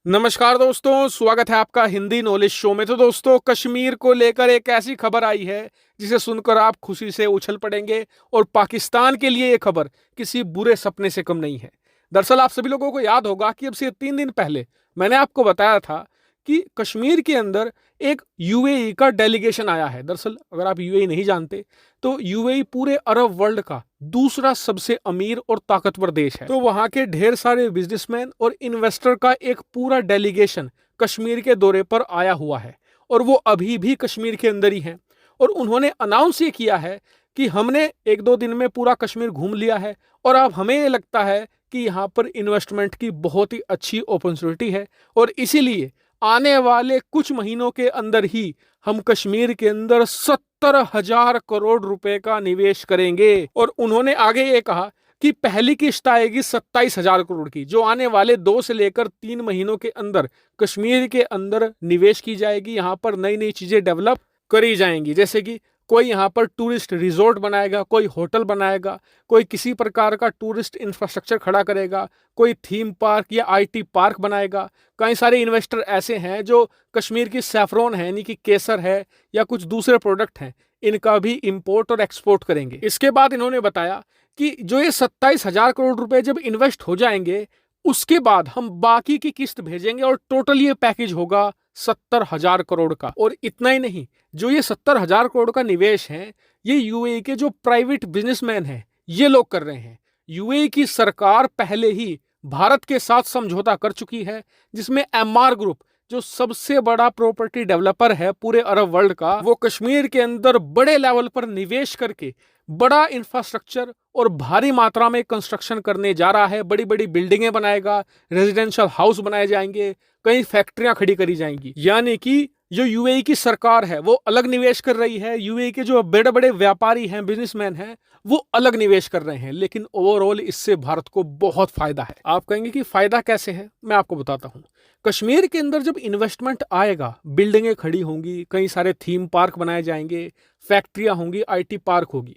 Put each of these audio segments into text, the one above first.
नमस्कार दोस्तों, स्वागत है आपका हिंदी नॉलेज शो में। तो दोस्तों, कश्मीर को लेकर एक ऐसी खबर आई है जिसे सुनकर आप खुशी से उछल पड़ेंगे और पाकिस्तान के लिए ये खबर किसी बुरे सपने से कम नहीं है। दरअसल आप सभी लोगों को याद होगा कि अब से 3 दिन पहले मैंने आपको बताया था कि कश्मीर के अंदर एक यूएई का डेलीगेशन आया है। दरअसल अगर आप यूएई नहीं जानते तो यूएई पूरे अरब वर्ल्ड का दूसरा सबसे अमीर और ताकतवर देश है। तो वहां के ढेर सारे बिजनेसमैन और इन्वेस्टर का एक पूरा डेलीगेशन कश्मीर के दौरे पर आया हुआ है और वो अभी भी कश्मीर के अंदर ही हैं। और उन्होंने अनाउंस ये किया है कि हमने 1-2 दिन में पूरा कश्मीर घूम लिया है और अब हमें ये लगता है कि यहाँ पर इन्वेस्टमेंट की बहुत ही अच्छी अपॉर्चुनिटी है और इसीलिए आने वाले कुछ महीनों के अंदर ही हम कश्मीर के अंदर 70,000 करोड़ रुपए का निवेश करेंगे। और उन्होंने आगे ये कहा कि पहली किश्त आएगी 27,000 करोड़ की, जो आने वाले 2 से लेकर 3 महीनों के अंदर कश्मीर के अंदर निवेश की जाएगी। यहाँ पर नई नई चीजें डेवलप करी जाएंगी, जैसे कि कोई यहाँ पर टूरिस्ट रिजॉर्ट बनाएगा, कोई होटल बनाएगा, कोई किसी प्रकार का टूरिस्ट इंफ्रास्ट्रक्चर खड़ा करेगा, कोई थीम पार्क या आईटी पार्क बनाएगा। कई सारे इन्वेस्टर ऐसे हैं जो कश्मीर की सैफरॉन है, यानी कि केसर है या कुछ दूसरे प्रोडक्ट हैं, इनका भी इंपोर्ट और एक्सपोर्ट करेंगे। इसके बाद इन्होंने बताया कि जो ये 27,000 करोड़ रुपए जब इन्वेस्ट हो जाएंगे उसके बाद हम बाकी की किस्त भेजेंगे और टोटल ये पैकेज होगा 70,000 करोड़ का। और इतना ही नहीं, जो ये 70,000 करोड़ का निवेश है ये यूएई के जो प्राइवेट बिजनेसमैन हैं ये लोग कर रहे हैं। यूएई की सरकार पहले ही भारत के साथ समझौता कर चुकी है, जिसमें एमआर ग्रुप जो सबसे बड़ा प्रॉपर्टी डेवलपर है पूरे अरब वर्ल्ड का, वो कश्मीर के अंदर बड़े लेवल पर निवेश करके बड़ा इंफ्रास्ट्रक्चर और भारी मात्रा में कंस्ट्रक्शन करने जा रहा है। बड़ी बड़ी बिल्डिंगें बनाएगा, रेजिडेंशियल हाउस बनाए जाएंगे, कई फैक्ट्रियां खड़ी करी जाएंगी। यानी कि जो यूएई की सरकार है वो अलग निवेश कर रही है, यूएई के जो बड़े बड़े व्यापारी हैं, बिजनेसमैन हैं, वो अलग निवेश कर रहे हैं। लेकिन ओवरऑल इससे भारत को बहुत फायदा है। आप कहेंगे कि फायदा कैसे है, मैं आपको बताता हूं। कश्मीर के अंदर जब इन्वेस्टमेंट आएगा, बिल्डिंगें खड़ी होंगी, कई सारे थीम पार्क बनाए जाएंगे, फैक्ट्रियां होंगी, आईटी पार्क होगी।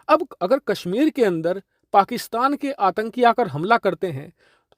अब अगर कश्मीर के अंदर पाकिस्तान के आतंकी आकर हमला करते हैं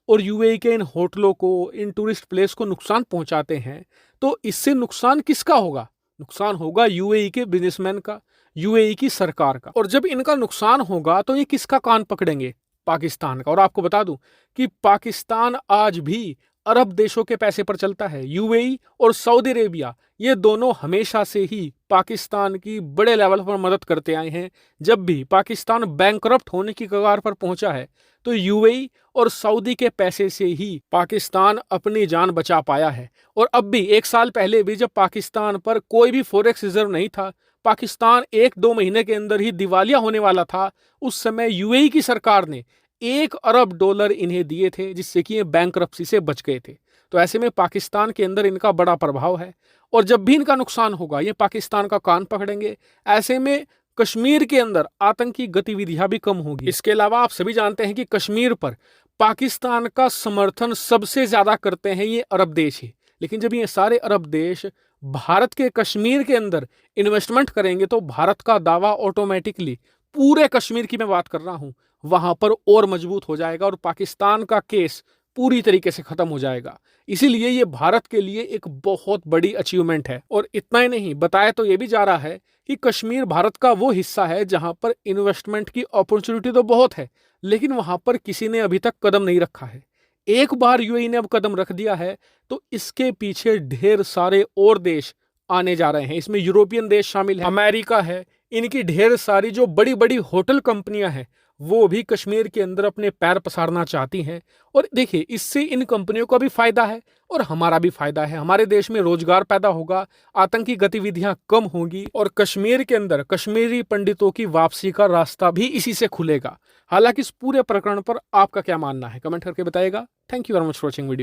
और यूएई के इन होटलों को, इन टूरिस्ट प्लेस को नुकसान पहुंचाते हैं, तो इससे नुकसान किसका होगा? नुकसान होगा यूएई के बिजनेसमैन का, यूएई की सरकार का। और जब इनका नुकसान होगा तो ये किसका कान पकड़ेंगे? पाकिस्तान का। और आपको बता दूं कि पाकिस्तान आज भी अरब देशों के पैसे पर चलता है। यूएई और सऊदी अरेबिया ये दोनों हमेशा से ही पाकिस्तान की बड़े लेवल पर मदद करते आए हैं। जब भी पाकिस्तान बैंकरप्ट होने की कगार पर पहुंचा है तो यूएई और सऊदी के पैसे से ही पाकिस्तान अपनी जान बचा पाया है। और अब भी 1 साल पहले भी जब पाकिस्तान पर कोई भी फॉरेक्स रिजर्व नहीं था, पाकिस्तान 1-2 महीने के अंदर ही दिवालिया होने वाला था, उस समय यूएई की सरकार ने 1 अरब डॉलर इन्हें दिए थे, जिससे कि ये बैंकरप्सी से बच गए थे। तो ऐसे में पाकिस्तान के अंदर इनका बड़ा प्रभाव है और जब भी इनका नुकसान होगा ये पाकिस्तान का कान पकड़ेंगे। ऐसे में कश्मीर के अंदर आतंकी गतिविधियां भी कम होगी। इसके अलावा आप सभी जानते हैं कि कश्मीर पर पाकिस्तान का समर्थन सबसे ज्यादा करते हैं ये अरब देश ही। लेकिन जब ये सारे अरब देश भारत के कश्मीर के अंदर इन्वेस्टमेंट करेंगे तो भारत का दावा ऑटोमेटिकली पूरे कश्मीर की मैं बात कर रहा हूं वहां पर और मजबूत हो जाएगा और पाकिस्तान का केस पूरी तरीके से खत्म हो जाएगा। इसीलिए ये भारत के लिए एक बहुत बड़ी अचीवमेंट है। और इतना ही नहीं, बताया तो ये भी जा रहा है कि कश्मीर भारत का वो हिस्सा है जहां पर इन्वेस्टमेंट की अपॉर्चुनिटी तो बहुत है, लेकिन वहां पर किसी ने अभी तक कदम नहीं रखा है। एक बार यूएई ने अब कदम रख दिया है तो इसके पीछे ढेर सारे और देश आने जा रहे हैं। इसमें यूरोपियन देश शामिल है, अमेरिका है, इनकी ढेर सारी जो बड़ी बड़ी होटल कंपनियां हैं वो भी कश्मीर के अंदर अपने पैर पसारना चाहती हैं। और देखिए, इससे इन कंपनियों का भी फायदा है और हमारा भी फायदा है। हमारे देश में रोजगार पैदा होगा, आतंकी गतिविधियां कम होंगी और कश्मीर के अंदर कश्मीरी पंडितों की वापसी का रास्ता भी इसी से खुलेगा। हालांकि इस पूरे प्रकरण पर आपका क्या मानना है, कमेंट करके बताइएगा। Thank you very much for watching video.